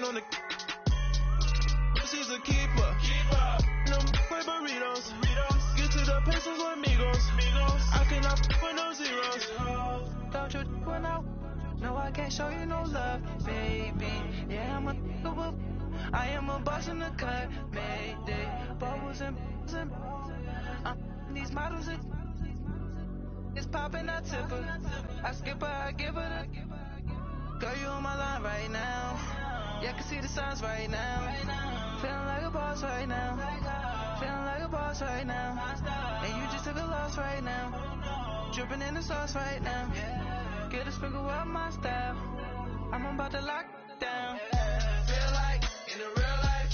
on the. She's a keeper. No with burritos. Get to the pesos with amigos. I cannot for no zeros. Don't you run out? No, I can't show you no love, baby. Yeah, I am a boss in the cut, mayday. Bubbles and these models it's popping, I tip her. I skip her, I give her the. Girl, you on my line right now. Yeah, I can see the signs right now. Feeling like a boss right now. Feeling like a boss right now. And you just took a loss right now. Dripping in the sauce right now. Get a sprinkle of my style. I'm about to lock down. Feel like in the real life.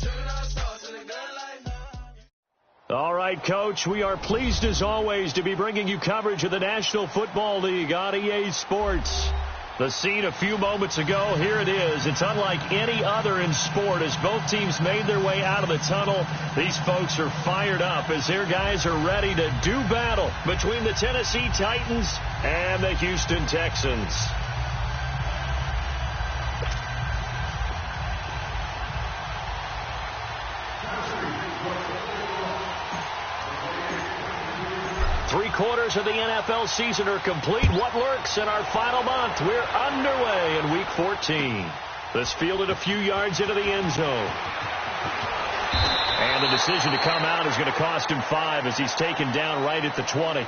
Dripping all the sauce in the good life. All right, Coach, we are pleased as always to be bringing you coverage of the National Football League on EA Sports. The scene a few moments ago, here it is. It's unlike any other in sport as both teams made their way out of the tunnel. These folks are fired up as their guys are ready to do battle between the Tennessee Titans and the Houston Texans. Three-quarters of the NFL season are complete. What lurks in our final month? We're underway in Week 14. This fielded a few yards into the end zone. And the decision to come out is going to cost him 5 as he's taken down right at the 20.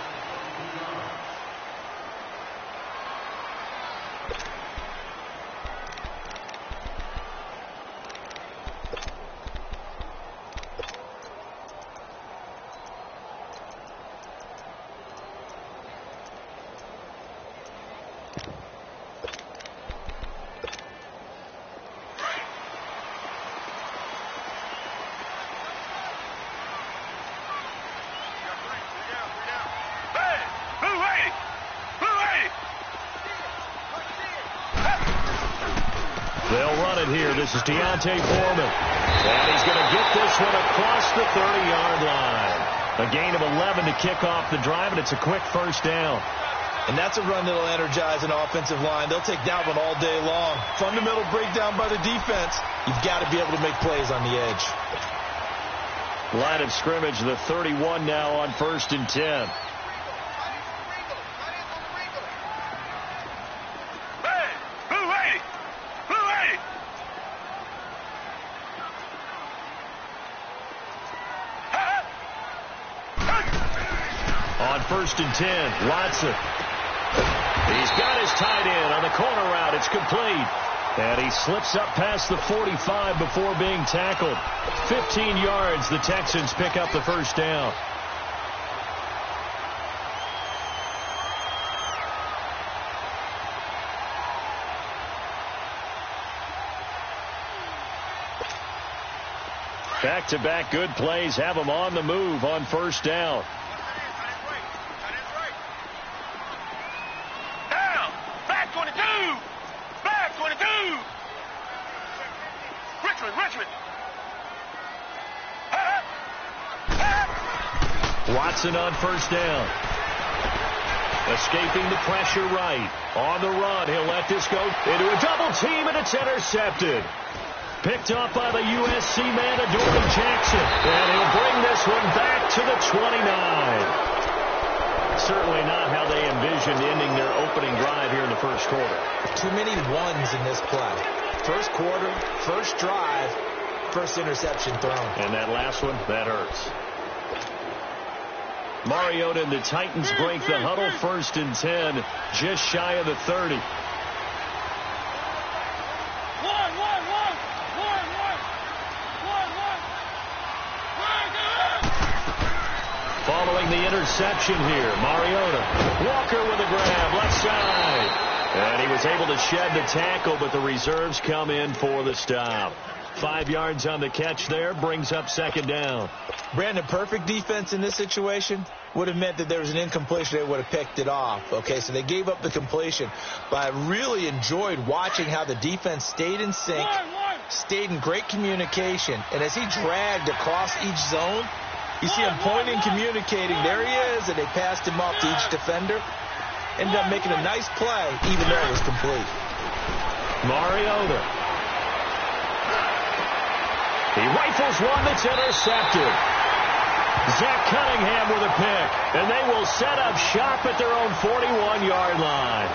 This is D'Onta Foreman. And he's going to get this one across the 30-yard line. A gain of 11 to kick off the drive, and it's a quick first down. And that's a run that'll energize an offensive line. They'll take that one all day long. Fundamental breakdown by the defense. You've got to be able to make plays on the edge. Line of scrimmage, the 31 now on 1st and 10. On 1st and 10, Watson. He's got his tight end on the corner route. It's complete. And he slips up past the 45 before being tackled. 15 yards, the Texans pick up the first down. Back-to-back good plays have them on the move on first down. Watson on first down. Escaping the pressure right. On the run, he'll let this go into a double team, and it's intercepted. Picked up by the USC man, Adoree Jackson. And he'll bring this one back to the 29. Certainly not how they envisioned ending their opening drive here in the first quarter. Too many ones in this play. First quarter, first drive, first interception thrown. And that last one, that hurts. Mariota and the Titans break the huddle. 1st and 10, just shy of the 30. Following the interception here, Mariota. Walker with a grab, left side. And he was able to shed the tackle, but the reserves come in for the stop. 5 yards on the catch there, brings up 2nd down. Brandon, perfect defense in this situation would have meant that there was an incompletion. They would have picked it off. Okay, so they gave up the completion. But I really enjoyed watching how the defense stayed in sync, stayed in great communication. And as he dragged across each zone, you see him pointing, communicating. There he is, and they passed him off to each defender. Ended up making a nice play, even though it was complete. Mariota. He rifles one that's intercepted. Zach Cunningham with a pick, and they will set up shop at their own 41-yard line.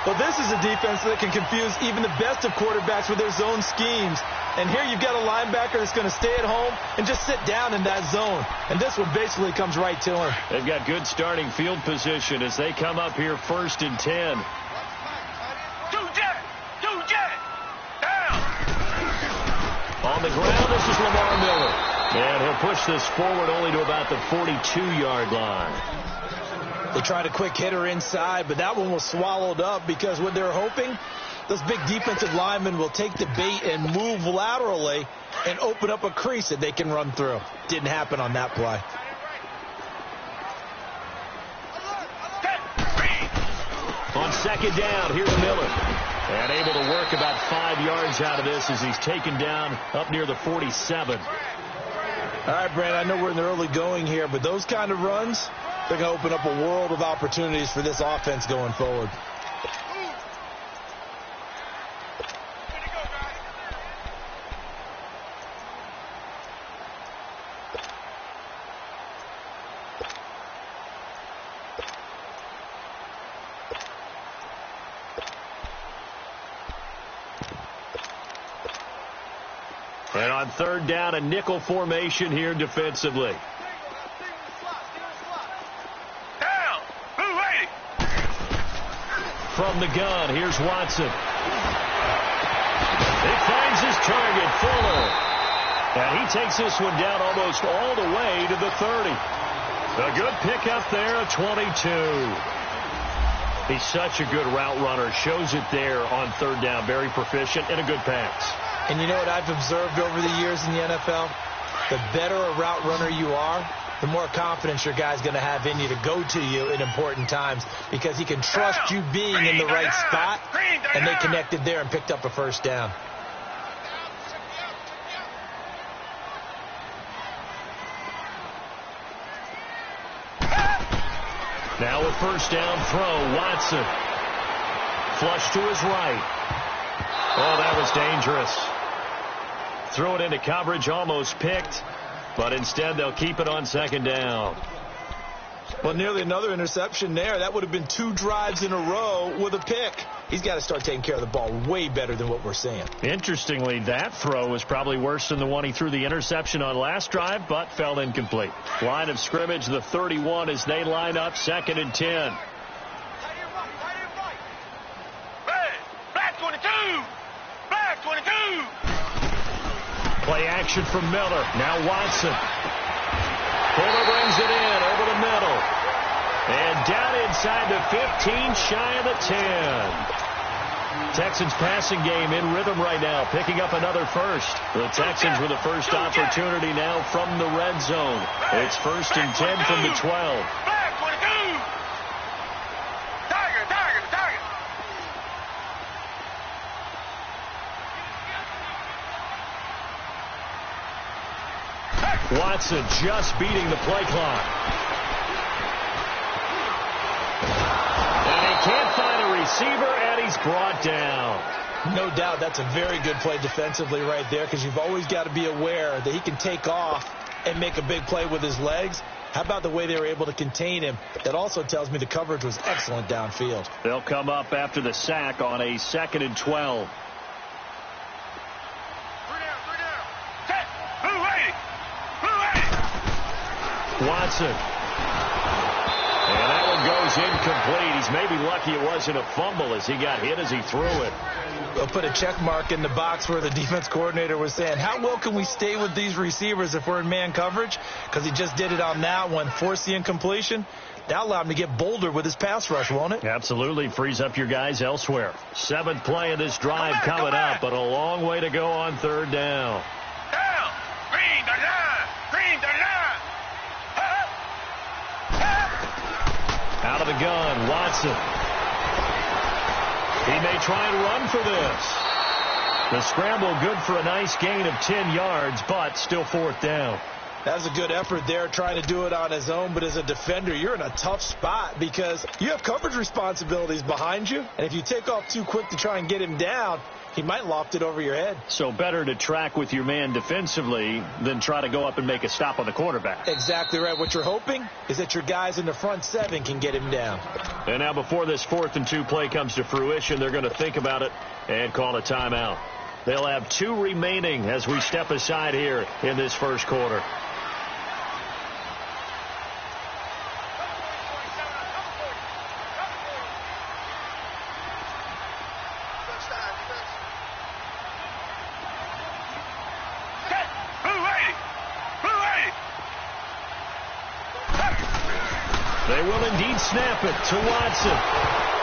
Well, this is a defense that can confuse even the best of quarterbacks with their zone schemes. And here you've got a linebacker that's going to stay at home and just sit down in that zone. And this one basically comes right to him. They've got good starting field position as they come up here 1st and 10. On the ground, this is Lamar Miller. And he'll push this forward only to about the 42-yard line. They tried a quick hitter inside, but that one was swallowed up because what they're hoping, those big defensive linemen will take the bait and move laterally and open up a crease that they can run through. Didn't happen on that play. On 2nd down, here's Miller. And able to work about 5 yards out of this as he's taken down up near the 47. All right, Brand, I know we're in the early going here, but those kind of runs, they're going to open up a world of opportunities for this offense going forward. And on 3rd down, a nickel formation here defensively. From the gun, here's Watson. He finds his target, Fuller. And he takes this one down almost all the way to the 30. A good pickup there, a 22. He's such a good route runner. Shows it there on 3rd down. Very proficient and a good pass. And you know what I've observed over the years in the NFL? The better a route runner you are, the more confidence your guy's going to have in you to go to you in important times because he can trust you being in the right spot, and they connected there and picked up a 1st down. Now a 1st down throw, Watson. Flush to his right. Oh, that was dangerous. Throw it into coverage, almost picked, but instead they'll keep it on 2nd down. Well, nearly another interception there. That would have been 2 drives in a row with a pick. He's got to start taking care of the ball way better than what we're seeing. Interestingly, that throw was probably worse than the one he threw the interception on last drive, but fell incomplete. Line of scrimmage, the 31 as they line up 2nd and 10. Play action from Miller. Now Watson. Fuller brings it in over the middle. And down inside the 15, shy of the 10. Texans passing game in rhythm right now, picking up another first. The Texans with the first opportunity now from the red zone. It's 1st and 10 from the 12. Watson just beating the play clock. And he can't find a receiver, and he's brought down. No doubt that's a very good play defensively right there because you've always got to be aware that he can take off and make a big play with his legs. How about the way they were able to contain him? That also tells me the coverage was excellent downfield. They'll come up after the sack on a 2nd and 12. Watson. And that one goes incomplete. He's maybe lucky it wasn't a fumble as he got hit as he threw it. They'll put a check mark in the box where the defense coordinator was saying, how well can we stay with these receivers if we're in man coverage? Because he just did it on that one, forced the incompletion. That'll allow him to get bolder with his pass rush, won't it? Absolutely. Frees up your guys elsewhere. 7th play of this drive coming up, but a long way to go on 3rd down. Out of the gun, Watson. He may try and run for this. The scramble good for a nice gain of 10 yards, but still 4th down. That was a good effort there, trying to do it on his own, but as a defender, you're in a tough spot because you have coverage responsibilities behind you, and if you take off too quick to try and get him down, he might loft it over your head. So better to track with your man defensively than try to go up and make a stop on the quarterback. Exactly right. What you're hoping is that your guys in the front seven can get him down. And now before this 4th and 2 play comes to fruition, they're going to think about it and call a timeout. They'll have 2 remaining as we step aside here in this first quarter. They will indeed snap it to Watson.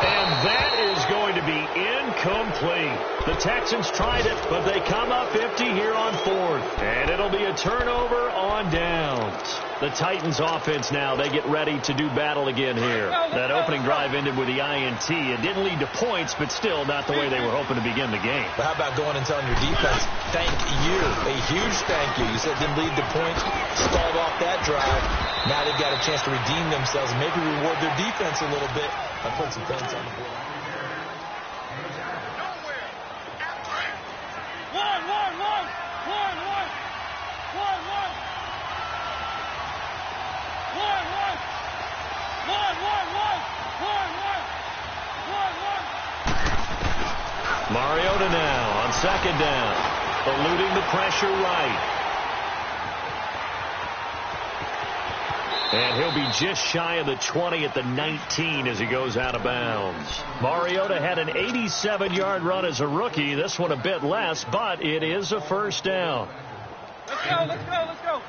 And that is going to be incomplete. The Texans tried it, but they come up empty here on 4th. And it'll be a turnover on downs. The Titans offense now, they get ready to do battle again here. That opening drive ended with the INT. It didn't lead to points, but still not the way they were hoping to begin the game. But how about going and telling your defense, thank you, a huge thank you. You said it didn't lead to points, stalled off that drive. Now they've got a chance to redeem themselves and maybe reward their defense a little bit by putting some points on the board. Mariota now on 2nd down, eluding the pressure right. And he'll be just shy of the 20 at the 19 as he goes out of bounds. Mariota had an 87-yard run as a rookie. This one a bit less, but it is a first down. Let's go, let's go, let's go.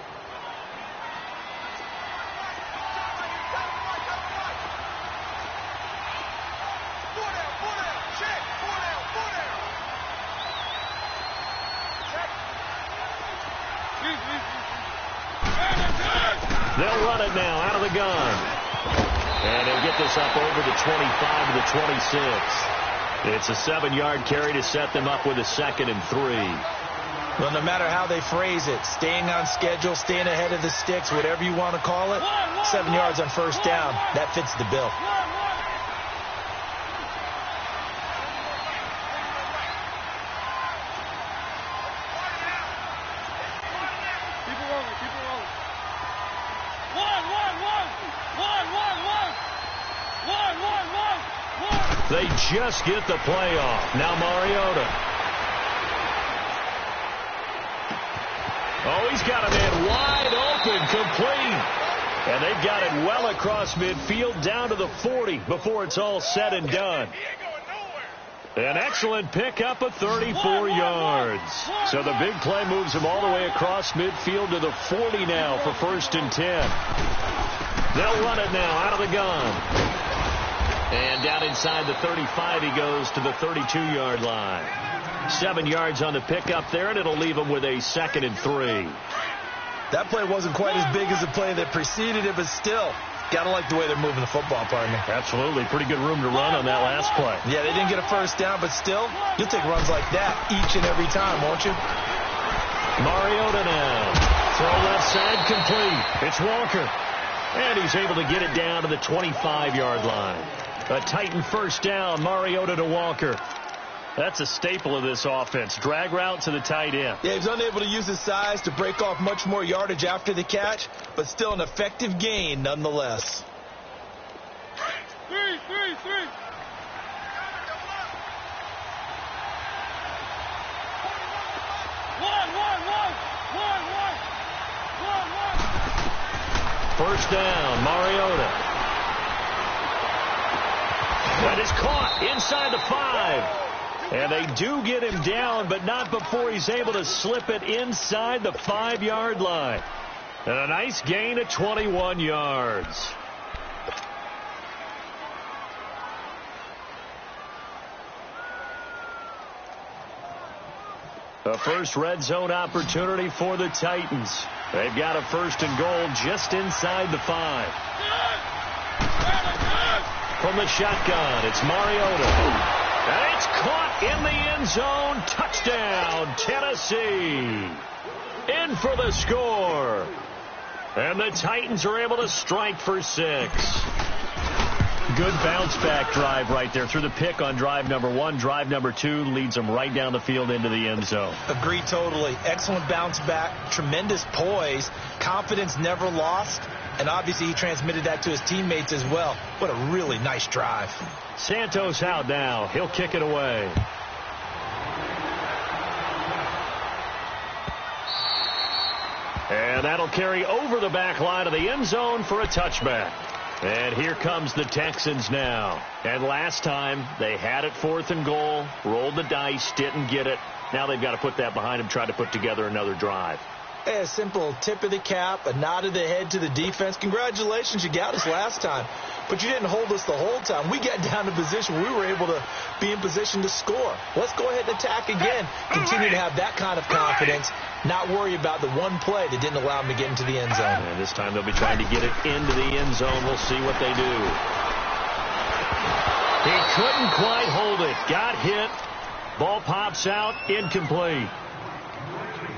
They'll run it now out of the gun. And they'll get this up over the 25 to the 26. It's a 7-yard carry to set them up with a 2nd and 3. Well, no matter how they phrase it, staying on schedule, staying ahead of the sticks, whatever you want to call it, 7 yards on first down, that fits the bill. They just get the play off. Now Mariota. Oh, he's got a man wide open, complete. And they've got it well across midfield down to the 40 before it's all said and done. An excellent pickup of 34 yards. So the big play moves him all the way across midfield to the 40 now for 1st and 10. They'll run it now out of the gun. And down inside the 35, he goes to the 32-yard line. 7 yards on the pickup there, and it'll leave him with a 2nd and 3. That play wasn't quite as big as the play that preceded it, but still, got to like the way they're moving the football, partner. Absolutely. Pretty good room to run on that last play. Yeah, they didn't get a first down, but still, you'll take runs like that each and every time, won't you? Mariota now. Throw left side complete. It's Walker. And he's able to get it down to the 25-yard line. A Titan first down, Mariota to Walker. That's a staple of this offense. Drag route to the tight end. Yeah, he's unable to use his size to break off much more yardage after the catch, but still an effective gain nonetheless. 3. First down, Mariota. That is caught inside the 5. And they do get him down, but not before he's able to slip it inside the 5-yard line. And a nice gain of 21 yards. A first red zone opportunity for the Titans. They've got a 1st and goal just inside the 5. From the shotgun, it's Mariota. And it's caught in the end zone. Touchdown, Tennessee. In for the score. And the Titans are able to strike for 6. good bounce-back drive right there. Through the pick on drive number 1. Drive number 2 leads them right down the field into the end zone. Agree totally. Excellent bounce back, tremendous poise, confidence never lost, and obviously he transmitted that to his teammates as well. What a really nice drive. Santos out now. He'll kick it away. And that'll carry over the back line of the end zone for a touchback. And here comes the Texans now. And last time, they had it 4th and goal, rolled the dice, didn't get it. Now they've got to put that behind them, try to put together another drive. Hey, a simple tip of the cap, a nod of the head to the defense. Congratulations, you got us last time. But you didn't hold us the whole time. We got down to position. We were able to be in position to score. Let's go ahead and attack again. Continue to have that kind of confidence. Not worry about the one play that didn't allow them to get into the end zone. And this time they'll be trying to get it into the end zone. We'll see what they do. He couldn't quite hold it. Got hit. Ball pops out. Incomplete.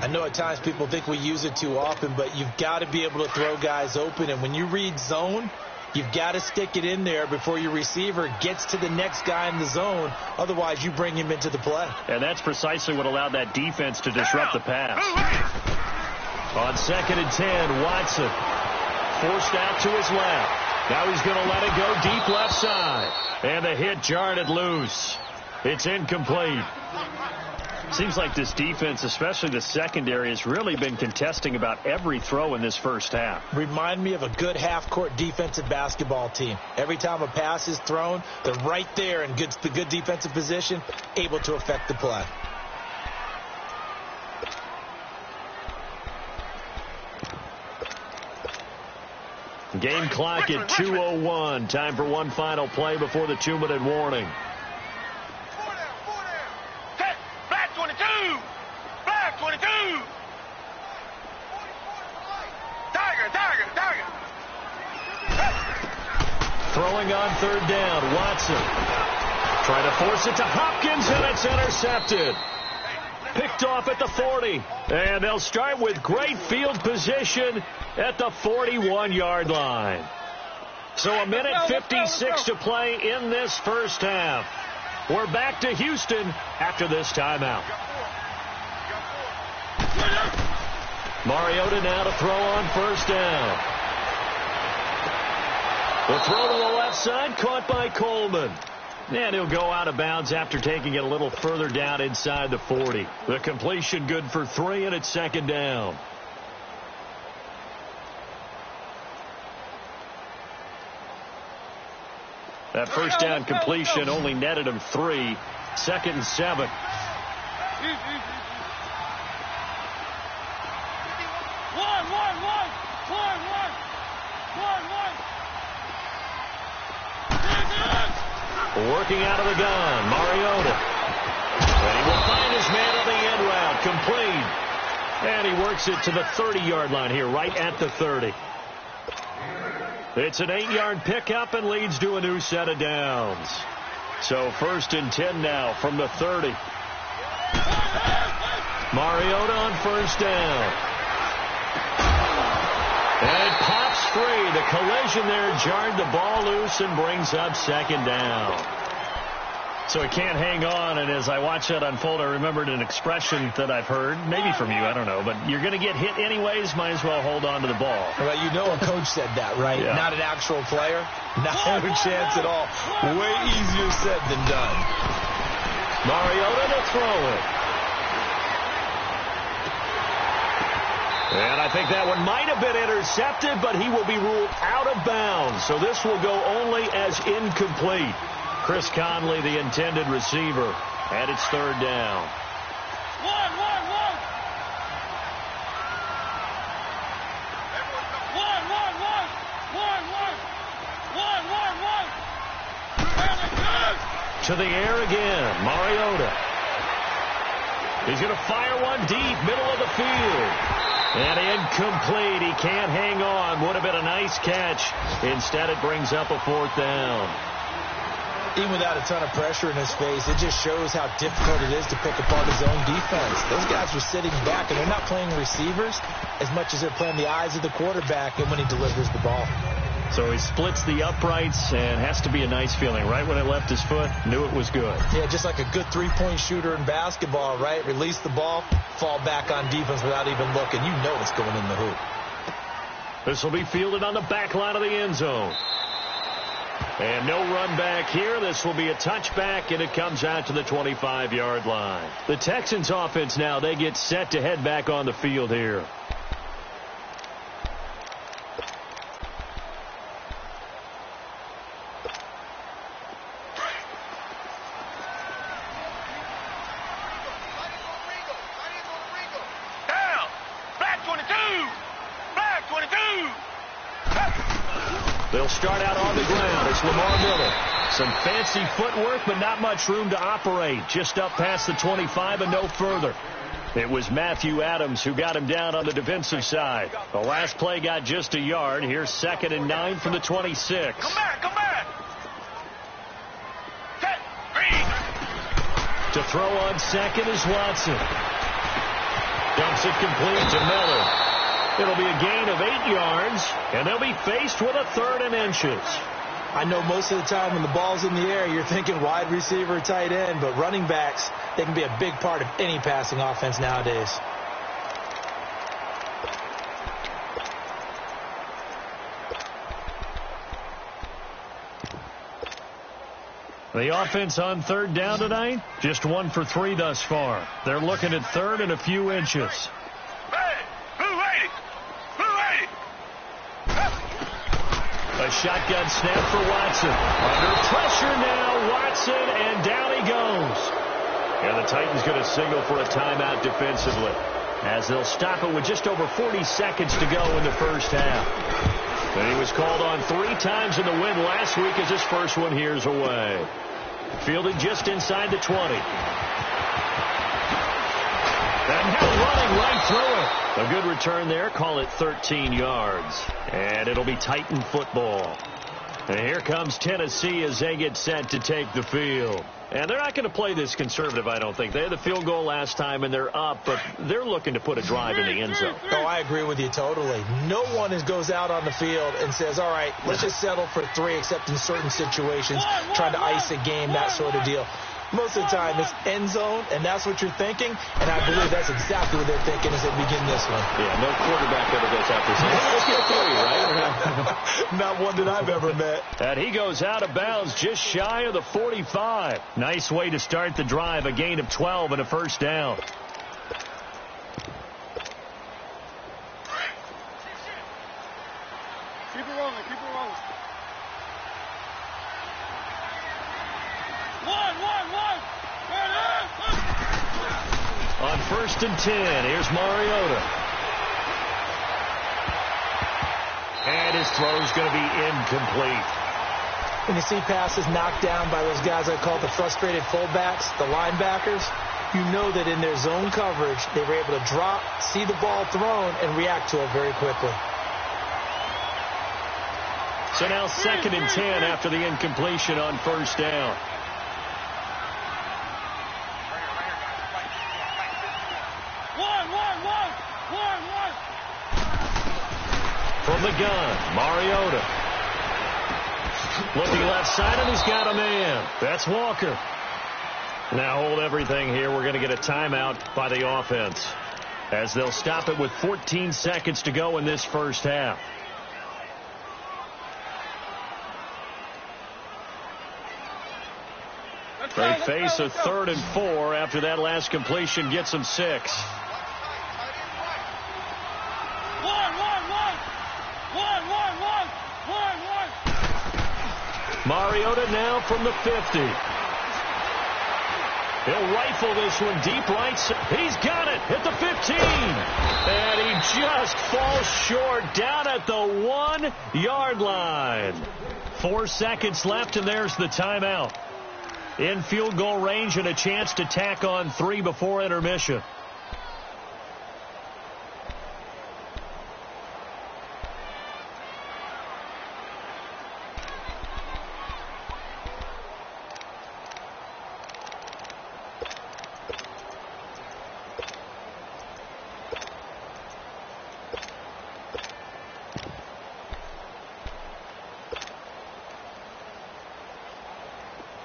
I know at times people think we use it too often, but you've got to be able to throw guys open. And when you read zone, you've got to stick it in there before your receiver gets to the next guy in the zone. Otherwise, you bring him into the play. And that's precisely what allowed that defense to disrupt the pass. On 2nd and 10, Watson forced out to his left. Now he's going to let it go deep left side. And the hit jarred it loose. It's incomplete. Seems like this defense, especially the secondary, has really been contesting about every throw in this first half. Remind me of a good half-court defensive basketball team. Every time a pass is thrown, they're right there in the good defensive position, able to affect the play. Game clock at 2:01. Time for one final play before the 2-minute warning. Throwing on 3rd down, Watson. Trying to force it to Hopkins, and it's intercepted. Picked off at the 40. And they'll start with great field position at the 41-yard line. So 1:56 to play in this first half. We're back to Houston after this timeout. Mariota now to throw on 1st down. The throw to the left side, caught by Coleman. And he'll go out of bounds after taking it a little further down inside the 40. The completion good for 3, and it's 2nd down. That first down completion only netted him 3. 2nd and 7. Working out of the gun, Mariota. And he will find his man on the end route, complete. And he works it to the 30-yard line here, right at the 30. It's an 8-yard pickup and leads to a new set of downs. So 1st and 10 now from the 30. Mariota on 1st down. And it pops free. The collision there jarred the ball loose and brings up 2nd down. So it can't hang on, and as I watch that unfold, I remembered an expression that I've heard, maybe from you, I don't know, but you're going to get hit anyways, might as well hold on to the ball. Well, you know a coach said that, right? Yeah. Not an actual player. Not a chance at all. Way easier said than done. Mariota to throw it. And I think that one might have been intercepted, but he will be ruled out of bounds. So this will go only as incomplete. Chris Conley, the intended receiver, and it's 3rd down. To the air again, Mariota. He's going to fire one deep, middle of the field. And incomplete. He can't hang on. Would have been a nice catch. Instead, it brings up a 4th down. Even without a ton of pressure in his face, it just shows how difficult it is to pick apart his own defense. Those guys are sitting back, and they're not playing receivers as much as they're playing the eyes of the quarterback and when he delivers the ball. So he splits the uprights, and has to be a nice feeling. Right when it left his foot, knew it was good. Yeah, just like a good three-point shooter in basketball, right? Release the ball, fall back on defense without even looking. You know it's going in the hoop. This will be fielded on the back line of the end zone. And no run back here. This will be a touchback, and it comes out to the 25-yard line. The Texans offense now, they get set to head back on the field here. They'll start out on the ground. It's Lamar Miller. Some fancy footwork, but not much room to operate. Just up past the 25 and no further. It was Matthew Adams who got him down on the defensive side. The last play got just a yard. Here's 2nd and 9 from the 26. Come back. Set. Green. To throw on second is Watson. Dumps it complete to Miller. It'll be a gain of 8 yards, and they'll be faced with a 3rd and inches. I know most of the time when the ball's in the air, you're thinking wide receiver, tight end, but running backs, they can be a big part of any passing offense nowadays. The offense on 3rd down tonight, just 1 for 3 thus far. They're looking at 3rd and a few inches. A shotgun snap for Watson. Under pressure now, Watson, and down he goes. And the Titans going to signal for a timeout defensively, as they'll stop it with just over 40 seconds to go in the first half. And he was called on 3 times in the win last week as his first one here's away. Fielded just inside the 20. And now running right through it. A good return there. Call it 13 yards. And it'll be Titan football. And here comes Tennessee as they get set to take the field. And they're not going to play this conservative, I don't think. They had the field goal last time, and they're up, but they're looking to put a drive in the end zone. Oh, I agree with you totally. No one goes out on the field and says, all right, let's just settle for 3, except in certain situations, trying to ice a game, that sort of deal. Most of the time, it's end zone, and that's what you're thinking, and I believe that's exactly what they're thinking as they begin this one. Yeah, no quarterback ever goes out there saying, let's get 3, right? Not one that I've ever met. And he goes out of bounds just shy of the 45. Nice way to start the drive, a gain of 12 and a first down. Keep it rolling. On 1st and 10, here's Mariota. And his throw's going to be incomplete. When you see passes knocked down by those guys I call the frustrated fullbacks, the linebackers, you know that in their zone coverage, they were able to drop, see the ball thrown, and react to it very quickly. So now 2nd and 10 after the incompletion on 1st down. From the gun, Mariota. Looking left side, and he's got a man. That's Walker. Now hold everything here. We're going to get a timeout by the offense, as they'll stop it with 14 seconds to go in this first half. They face a 3rd and 4 after that last completion gets them 6. Mariota now from the 50. He'll rifle this one deep right. He's got it at the 15. And he just falls short down at the 1-yard line. 4 seconds left, and there's the timeout. In field goal range and a chance to tack on 3 before intermission.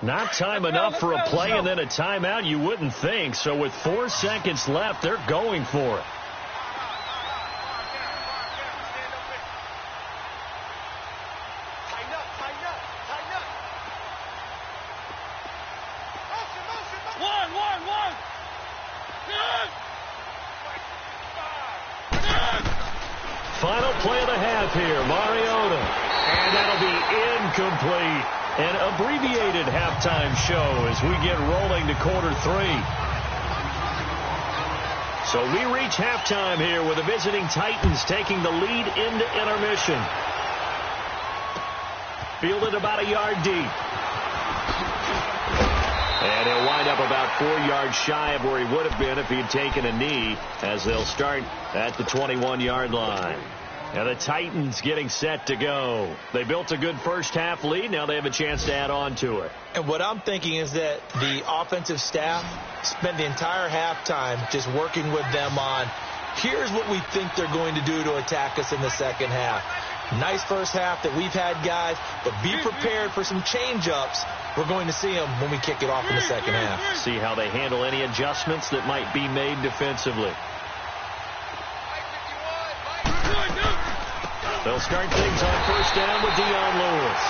Not time enough for a play and then a timeout, you wouldn't think. So with 4 seconds left, they're going for it. Final play of the half here, Mariota. And that'll be incomplete. An abbreviated halftime show as we get rolling to quarter 3. So we reach halftime here with the visiting Titans taking the lead into intermission. Fielded about a yard deep. And he'll wind up about 4 yards shy of where he would have been if he'd taken a knee, as they'll start at the 21-yard line. And the Titans getting set to go. They built a good first-half lead. Now they have a chance to add on to it. And what I'm thinking is that the offensive staff spent the entire halftime just working with them on, here's what we think they're going to do to attack us in the second half. Nice first half that we've had, guys, but be prepared for some change-ups. We're going to see them when we kick it off in the second half. See how they handle any adjustments that might be made defensively. They'll start things on first down with Dion Lewis.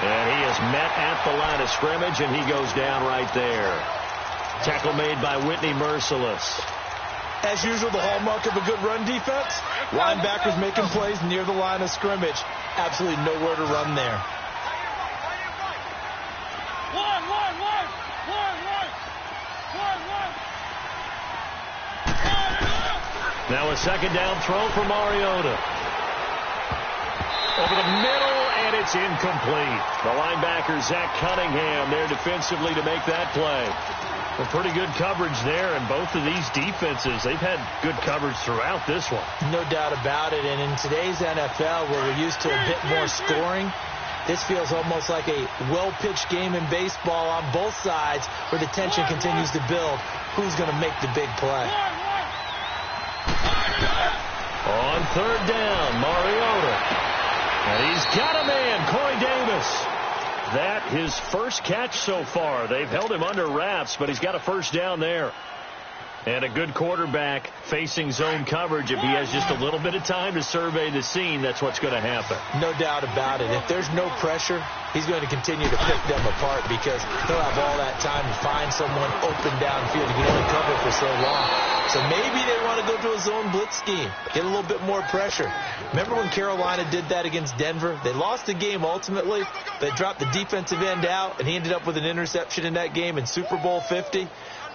And he is met at the line of scrimmage, and he goes down right there. Tackle made by Whitney Merciless. As usual, the hallmark of a good run defense, linebackers making plays near the line of scrimmage. Absolutely nowhere to run there. Now a second down throw for Mariota. Over the middle, and it's incomplete. The linebacker, Zach Cunningham, there defensively to make that play. Well, pretty good coverage there, and both of these defenses, they've had good coverage throughout this one. No doubt about it, and in today's NFL, where we're used to a bit more scoring, this feels almost like a well-pitched game in baseball on both sides where the tension continues to build. Who's going to make the big play? On third down, Mariota. And he's got a man, Corey Davis. That his first catch so far. They've held him under wraps, but he's got a first down there. And a good quarterback facing zone coverage. If he has just a little bit of time to survey the scene, that's what's going to happen. No doubt about it. If there's no pressure, he's going to continue to pick them apart because he'll have all that time to find someone open downfield. He can only cover for so long. So maybe they want to go to a zone blitz scheme, get a little bit more pressure. Remember when Carolina did that against Denver? They lost the game ultimately. They dropped the defensive end out, and he ended up with an interception in that game in Super Bowl 50.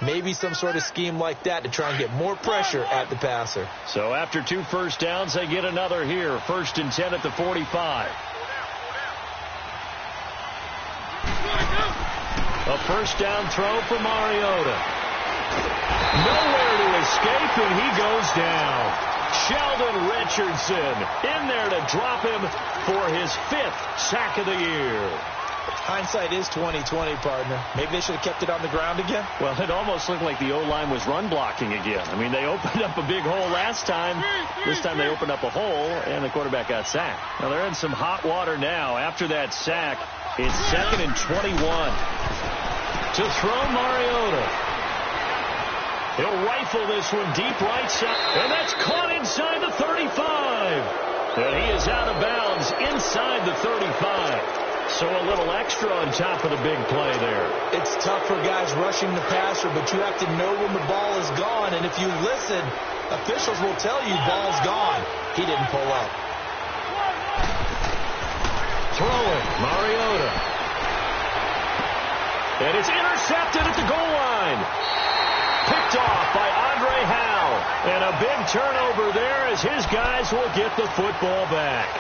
Maybe some sort of scheme like that to try and get more pressure at the passer. So after 2 first downs, they get another here. 1st and 10 at the 45. A first down throw for Mariota. Nowhere to escape, and he goes down. Sheldon Richardson in there to drop him for his 5th sack of the year. Hindsight is 20/20, partner. Maybe they should have kept it on the ground again. Well, it almost looked like the O-line was run blocking again. I mean, they opened up a big hole last time. This time they opened up a hole, and the quarterback got sacked. Now, they're in some hot water now. After that sack, it's 2nd and 21. To throw Mariota. He'll rifle this one deep right side, and that's caught inside the 35. And he is out of bounds inside the 35. So a little extra on top of the big play there. It's tough for guys rushing the passer, but you have to know when the ball is gone. And if you listen, officials will tell you ball's gone. He didn't pull up. Throwing, Mariota. And it's intercepted at the goal line. Picked off by Andre Howell. And a big turnover there as his guys will get the football back.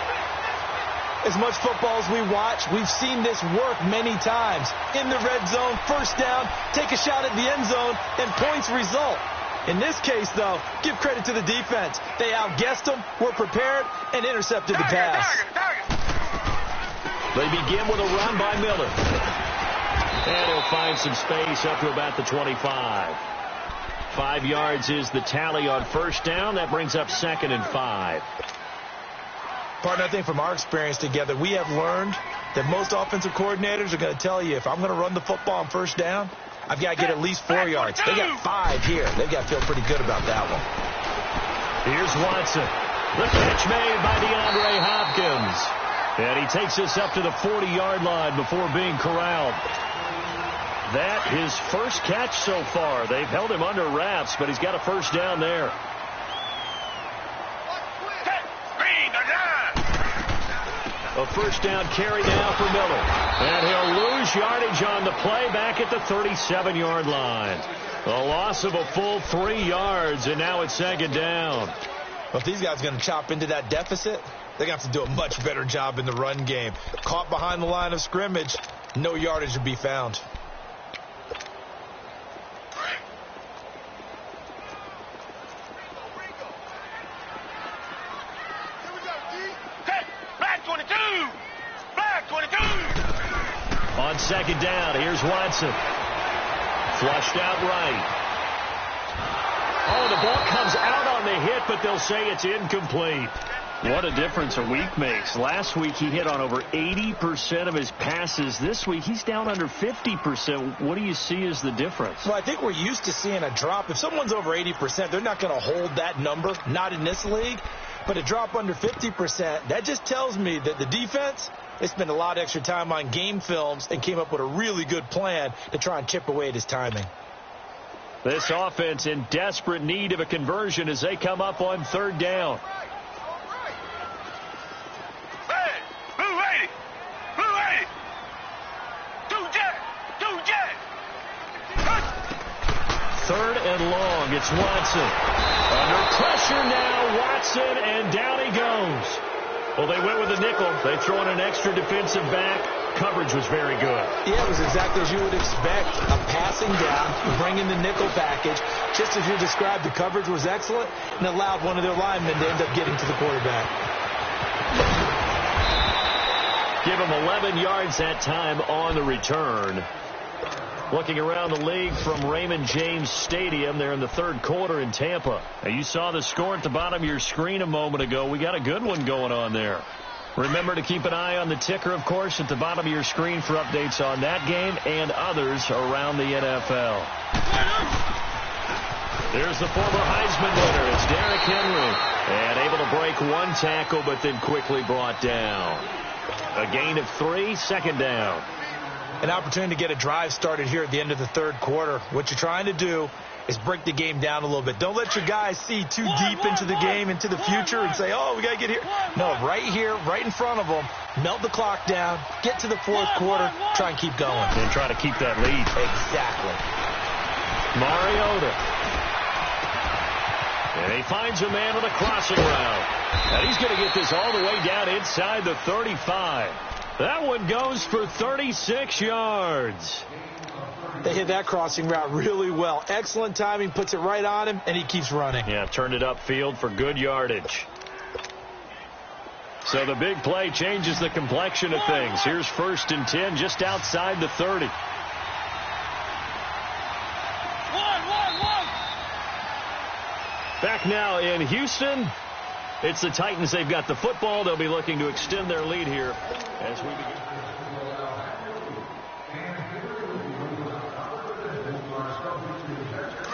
As much football as we watch, we've seen this work many times. In the red zone, first down, take a shot at the end zone, and points result. In this case, though, give credit to the defense. They outguessed them, were prepared, and intercepted the pass. They begin with a run by Miller. And he'll find some space up to about the 25. 5 yards is the tally on first down. That brings up 2nd and 5. Partner, I think from our experience together, we have learned that most offensive coordinators are going to tell you, if I'm going to run the football on first down, I've got to get at least 4 yards. They got 5 here. They've got to feel pretty good about that one. Here's Watson. The catch made by DeAndre Hopkins. And he takes this up to the 40-yard line before being corralled. That his first catch so far. They've held him under wraps, but he's got a first down there. A first down carry now for Miller. And he'll lose yardage on the play back at the 37-yard line. A loss of a full 3 yards, and now it's second down. Well, if these guys are going to chop into that deficit, they're going to have to do a much better job in the run game. Caught behind the line of scrimmage, no yardage to be found. On second down, here's Watson. Flushed out right. Oh, the ball comes out on the hit, but they'll say it's incomplete. What a difference a week makes. Last week he hit on over 80% of his passes. This week he's down under 50%. What do you see as the difference? Well, I think we're used to seeing a drop. If someone's over 80%, they're not going to hold that number, not in this league. But a drop under 50%, that just tells me that the defense, they spent a lot of extra time on game films and came up with a really good plan to try and chip away at his timing. This offense in desperate need of a conversion as they come up on third down. Third and long, it's Watson. Under pressure now, Watson, and down he goes. Well, they went with a nickel. They throw in an extra defensive back. Coverage was very good. Yeah, it was exactly as you would expect. A passing down, bring in the nickel package. Just as you described, the coverage was excellent and allowed one of their linemen to end up getting to the quarterback. Give him 11 yards that time on the return. Looking around the league from Raymond James Stadium, they're in the third quarter in Tampa. Now, you saw the score at the bottom of your screen a moment ago. We got a good one going on there. Remember to keep an eye on the ticker, of course, at the bottom of your screen for updates on that game and others around the NFL. There's the former Heisman winner. It's Derrick Henry. And able to break one tackle, but then quickly brought down. A gain of 3, second down. An opportunity to get a drive started here at the end of the third quarter. What you're trying to do is break the game down a little bit. Don't let your guys see too deep into the game, into the future, and say, oh, we got to get here. No, right here, right in front of them, melt the clock down, get to the fourth quarter, try and keep going. And try to keep that lead. Exactly. Mariota. And he finds a man with a crossing route. And he's going to get this all the way down inside the 35. That one goes for 36 yards. They hit that crossing route really well. Excellent timing, puts it right on him, and he keeps running. Yeah, turned it upfield for good yardage. So the big play changes the complexion of things. Here's 1st and 10 just outside the 30. Back now in Houston. It's the Titans. They've got the football. They'll be looking to extend their lead here as we begin.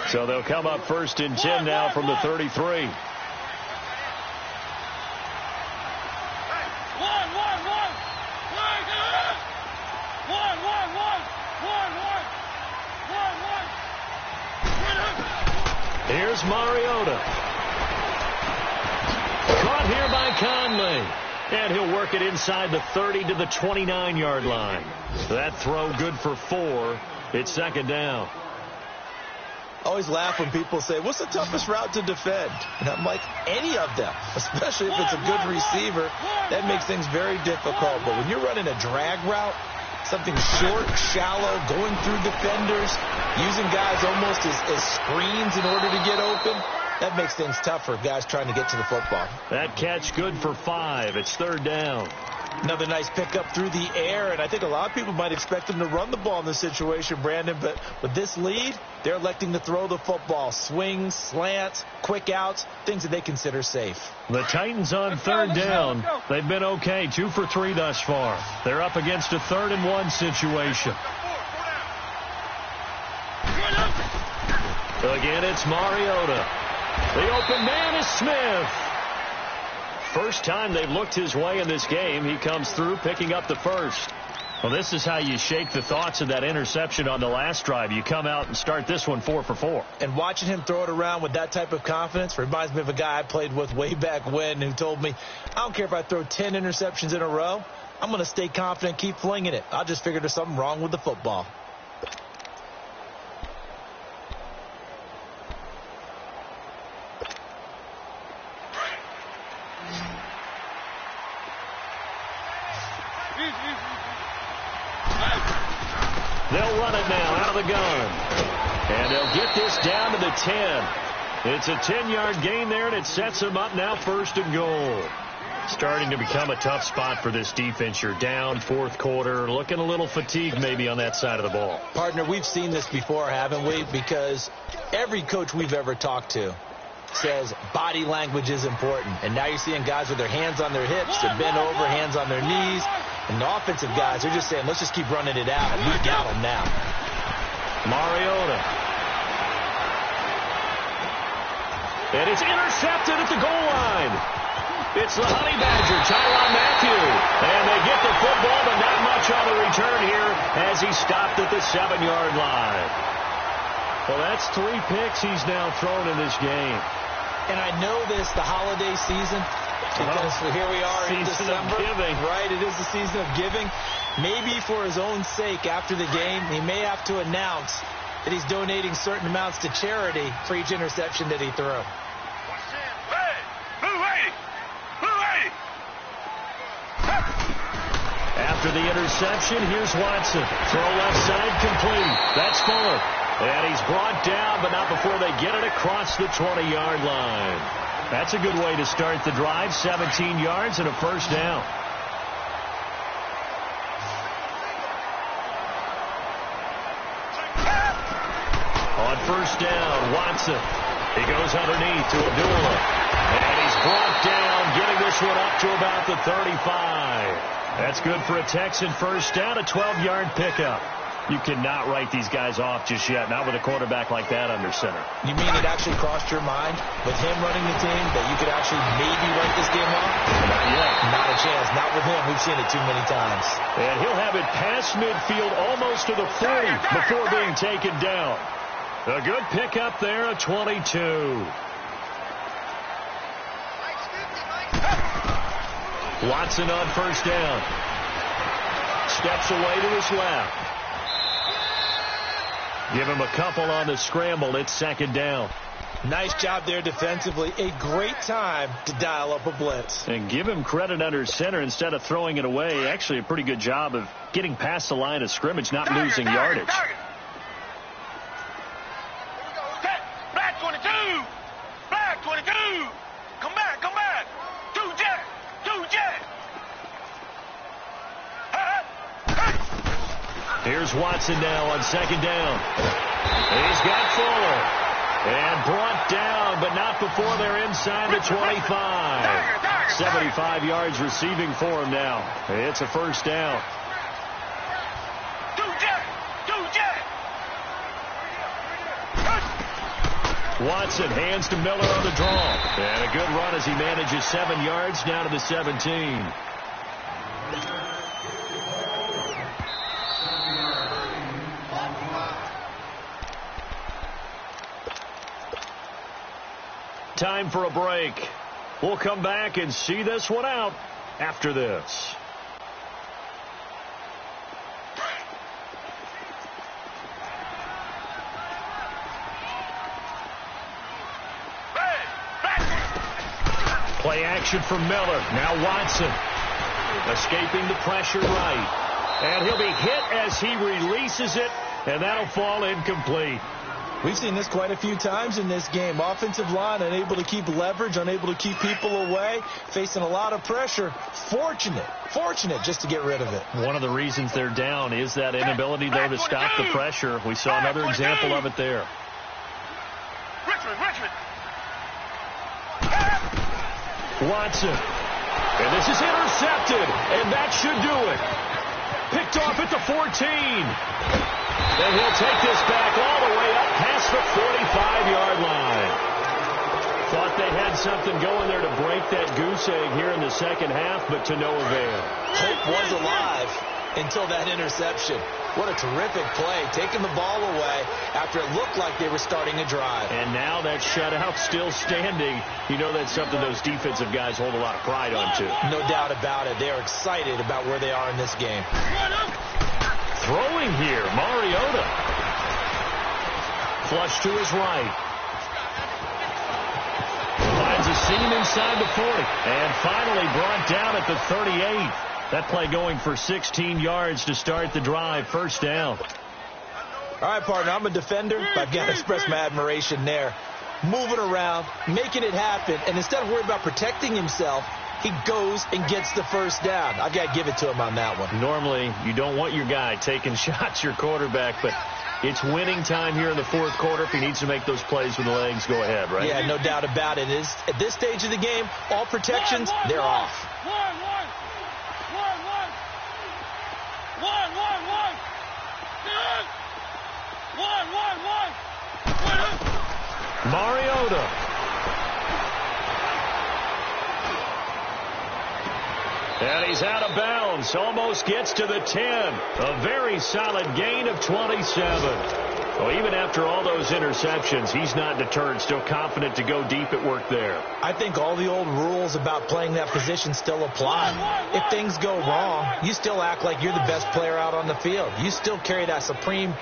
So they'll come up 1st and 10 now from the 33. Here's Mariota. Caught here by Conley. And he'll work it inside the 30 to the 29-yard line. That throw good for 4. It's second down. I always laugh when people say, what's the toughest route to defend? And I'm like, any of them, especially if it's a good receiver. That makes things very difficult. But when you're running a drag route, something short, shallow, going through defenders, using guys almost as screens in order to get open, that makes things tough for guys trying to get to the football. That catch good for 5. It's third down. Another nice pickup through the air, and I think a lot of people might expect them to run the ball in this situation, Brandon, but with this lead, they're electing to throw the football. Swings, slants, quick outs, things that they consider safe. The Titans on third down. They've been okay, 2 for 3 thus far. They're up against a 3rd and 1 situation. Again, it's Mariota. The open man is Smith. First time they've looked his way in this game. He comes through picking up the first. Well, this is how you shake the thoughts of that interception on the last drive. You come out and start this one 4 for 4. And watching him throw it around with that type of confidence reminds me of a guy I played with way back when who told me, I don't care if I throw 10 interceptions in a row. I'm going to stay confident, keep flinging it. I just figured there's something wrong with the football. They'll run it now out of the gun. And they'll get this down to the 10. It's a 10-yard gain there, and it sets them up now 1st and goal. Starting to become a tough spot for this defense. You're down 4th quarter, looking a little fatigued maybe on that side of the ball. Partner, we've seen this before, haven't we? Because every coach we've ever talked to says body language is important. And now you're seeing guys with their hands on their hips, they're bent over, hands on their knees. And the offensive guys are just saying, let's just keep running it out. We got them now. Mariota. And it's intercepted at the goal line. It's the Honey Badger, Tyrann Mathieu. And they get the football, but not much on the return here as he stopped at the 7-yard line. Well, that's 3 picks he's now thrown in this game. And I know this, the holiday season, because here we are in December. Giving. Right, it is the season of giving. Maybe for his own sake after the game, he may have to announce that he's donating certain amounts to charity for each interception that he threw. After the interception, here's Watson. Throw left side complete. That's Fuller. And he's brought down, but not before they get it across the 20-yard line. That's a good way to start the drive. 17 yards and a 1st down. On 1st down, Watson. He goes underneath to Abdullah. And he's brought down, getting this one up to about the 35. That's good for a Texan 1st down, a 12-yard pickup. You cannot write these guys off just yet, not with a quarterback like that under center. You mean it actually crossed your mind with him running the team that you could actually maybe write this game off? Not yet. Not a chance. Not with him. We've seen it too many times. And he'll have it past midfield almost to the 40 before being taken down. A good pickup there, a 22. Watson on 1st down. Steps away to his left. Give him a couple on the scramble. It's 2nd down. Nice job there defensively. A great time to dial up a blitz. And give him credit under center instead of throwing it away. Actually a pretty good job of getting past the line of scrimmage, not losing yardage. Black 22! Black 22! Come back, come back! Two jet! Here's Watson now on 2nd down. He's got Fuller. And brought down, but not before they're inside the 25. 75 yards receiving for him now. It's a 1st down. Watson hands to Miller on the draw. And a good run as he manages 7 yards down to the 17. Time for a break. We'll come back and see this one out after this. Play action from Miller. Now Watson. Escaping the pressure right. And he'll be hit as he releases it, and that'll fall incomplete. We've seen this quite a few times in this game. Offensive line unable to keep leverage, unable to keep people away, facing a lot of pressure. Fortunate just to get rid of it. One of the reasons they're down is that inability, though, to stop the pressure. We saw another example of it there. Richmond. Watson. And this is intercepted, and that should do it. Picked off at the 14. And he'll take this back all the way up past the 45-yard line. Thought they had something going there to break that goose egg here in the second half, but to no avail. Hope was alive until that interception. What a terrific play, taking the ball away after it looked like they were starting a drive. And now that shutout still standing. You know that's something those defensive guys hold a lot of pride on, too. No doubt about it. They are excited about where they are in this game. Throwing here, Mariota. Flush to his right. Finds a seam inside the 40. And finally brought down at the 38. That play going for 16 yards to start the drive. First down. All right, partner, I'm a defender, but I've got to express my admiration there. Moving around, making it happen, and instead of worrying about protecting himself, he goes and gets the first down. I've got to give it to him on that one. Normally, you don't want your guy taking shots, your quarterback, but it's winning time here in the fourth quarter. If he needs to make those plays with the legs, go ahead, right? Yeah, no doubt about it. At this stage of the game, all protections, they're off. Mariota. And he's out of bounds. Almost gets to the 10. A very solid gain of 27. Well, even after all those interceptions, he's not deterred. Still confident to go deep at work there. I think all the old rules about playing that position still apply. If things go wrong, you still act like you're the best player out on the field. You still carry that supreme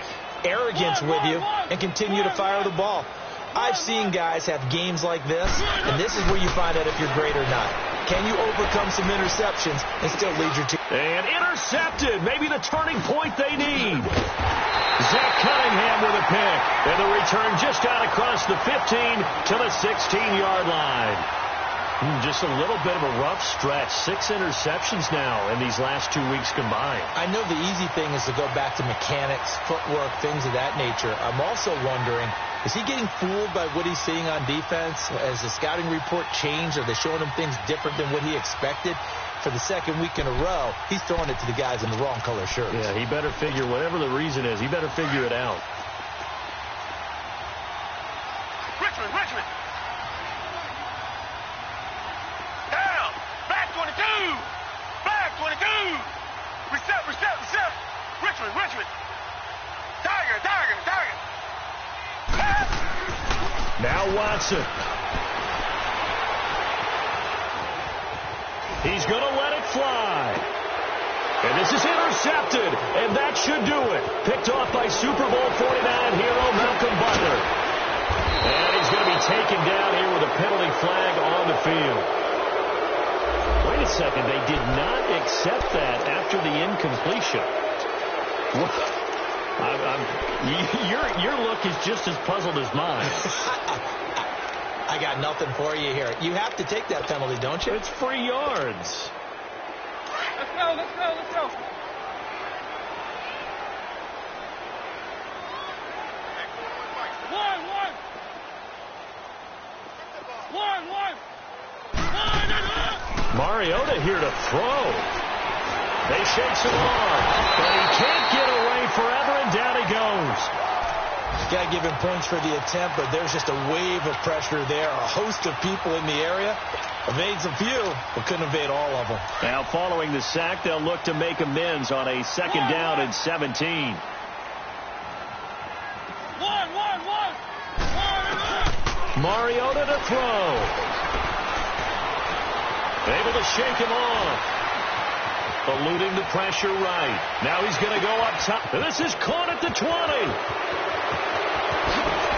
arrogance with you and continue to fire the ball. I've seen guys have games like this, and this is where you find out if you're great or not. Can you overcome some interceptions and still lead your team? And intercepted. Maybe the turning point they need. Zach Cunningham with a pick. And the return just out across the 15 to the 16-yard line. Just a little bit of a rough stretch. 6 interceptions now in these last 2 weeks combined. I know the easy thing is to go back to mechanics, footwork, things of that nature. I'm also wondering, is he getting fooled by what he's seeing on defense? Has the scouting report changed? Are they showing him things different than what he expected? For the second week in a row, he's throwing it to the guys in the wrong color shirts. Yeah, he better figure, whatever the reason is, he better figure it out. Richmond. Down. Black 22. Black 22. Reset. Richmond. Tiger. Now Watson. He's going to let it fly. And this is intercepted, and that should do it. Picked off by Super Bowl 49 hero Malcolm Butler. And he's going to be taken down here with a penalty flag on the field. Wait a second, they did not accept that after the incompletion. Your look is just as puzzled as mine. I got nothing for you here. You have to take that penalty, don't you? It's free yards. Let's go. One. Mariota here to throw. They shake some off, but he can't get away forever, and down he goes. Got to give him points for the attempt, but there's just a wave of pressure there. A host of people in the area. Evades a few, but couldn't evade all of them. Now, following the sack, they'll look to make amends on a second down and 17. Mariota to throw. Able to shake him off. Eluding the pressure right. Now he's going to go up top. This is caught at the 20.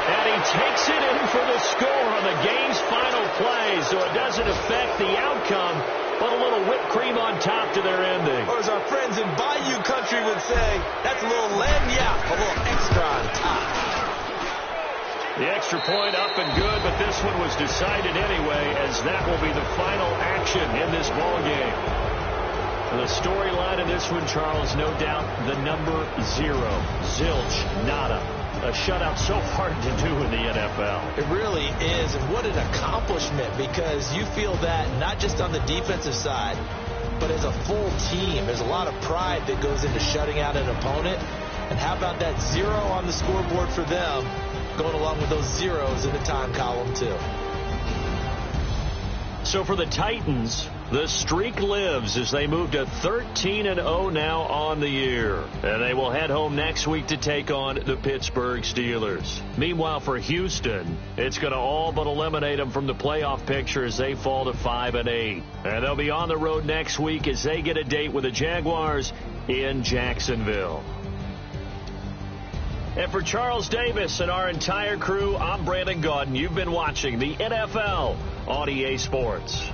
And he takes it in for the score on the game's final play, so it doesn't affect the outcome, but a little whipped cream on top to their ending. Or as our friends in Bayou Country would say, that's a little lagniappe, a little extra on top. The extra point up and good, but this one was decided anyway, as that will be the final action in this ball game. The storyline of this one, Charles, no doubt the number 0. Zilch, nada. A shutout so hard to do in the NFL. It really is, and what an accomplishment, because you feel that not just on the defensive side, but as a full team. There's a lot of pride that goes into shutting out an opponent. And how about that 0 on the scoreboard for them, going along with those zeros in the time column, too. So for the Titans, the streak lives as they move to 13-0 now on the year. And they will head home next week to take on the Pittsburgh Steelers. Meanwhile, for Houston, it's going to all but eliminate them from the playoff picture as they fall to 5-8. And they'll be on the road next week as they get a date with the Jaguars in Jacksonville. And for Charles Davis and our entire crew, I'm Brandon Gaudin. You've been watching the NFL on EA Sports.